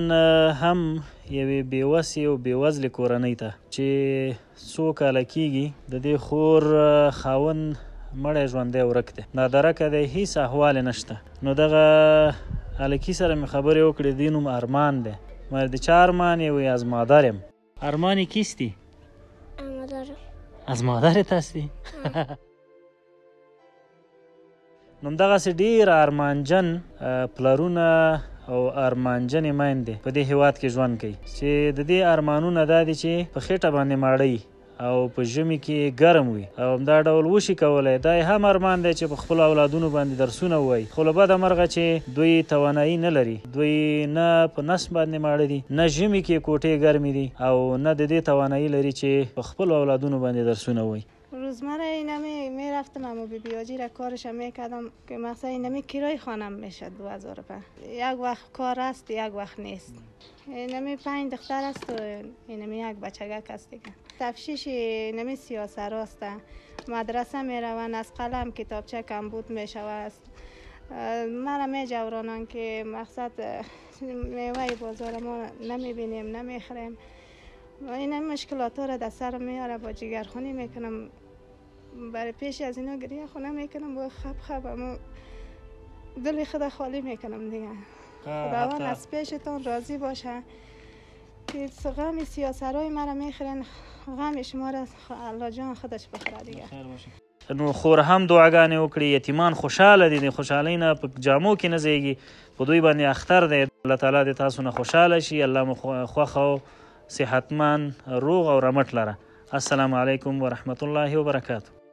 هم یوې بېوسې او بېوزلې کورنۍ ته چې څو کاله کېږي د دې خور خاوند مړی ژوندی ورک دی، نادرکه دی، هېڅ احوال یې نشته. نو دغه هلکي سره مې خبرې وکړې، دې نوم ارمان دی. ما د چا ارمان یې وی؟ از مادرم. ارمان یې کیست دی؟ از مادر تاسې دی؟ نو همدغسې ډېر ارمانجن پلرونه او ارمانجنې میندې په دې هېواد کې ژوند کوي چې د دې ارمانونه دا دي چې په خېټه باندې ماړه او په ژمي کې ګرم وي او همدا ډول وشي کولی. دا هم ارمان دی چې په خپلو اولادونو باندې درسونه ووایي، خو له بده مرغه چې دوی توانایي نه لري، دوی نه په نس باندې ماړه دي، نه ژمي کې کوټې ګرمې دي او نه د دې توانایي لري چې په خپلو اولادونو باندې درسونه ووایي. روزمره اینمی میرفتم اما بیبیاجی را کارش میکردم که مثلا اینمی کرای خانم میشد 2000 روپیه. یک وقت کار است یک وقت نیست. اینمی 5 دختر است و اینمی یک بچگک است دیگه. تفشیش اینمی سیاسر است. مدرسه میروند، از قلم کتابچه کمبود میشود. مرا میجورانند که مقصد میوه بازار ما نمیبینیم، نمیخریم. این مشکلات را در سر میاره، با جگرخونی میکنم، برای پیش از اینا گریه خونه میکنم، با خب اما دل خدا خالی میکنم دیگه. خداوند از پیشتون راضی باشه که غم سیاسرای مرا میخورن، غم شما را الله جان خودش بخوره دیگه. نو خور هم دعاګانې وکړي، یتیمان خوشحاله دي، د خوشحالۍ نه په جامو کې نه ځایږي، په دوی باندې اختر دی. الله تعالی دې تاسو نه خوشحاله شي، الله مو خوښ او صحتمند، روغ او رمټ لره. السلام علیکم ورحمت الله وبرکاته.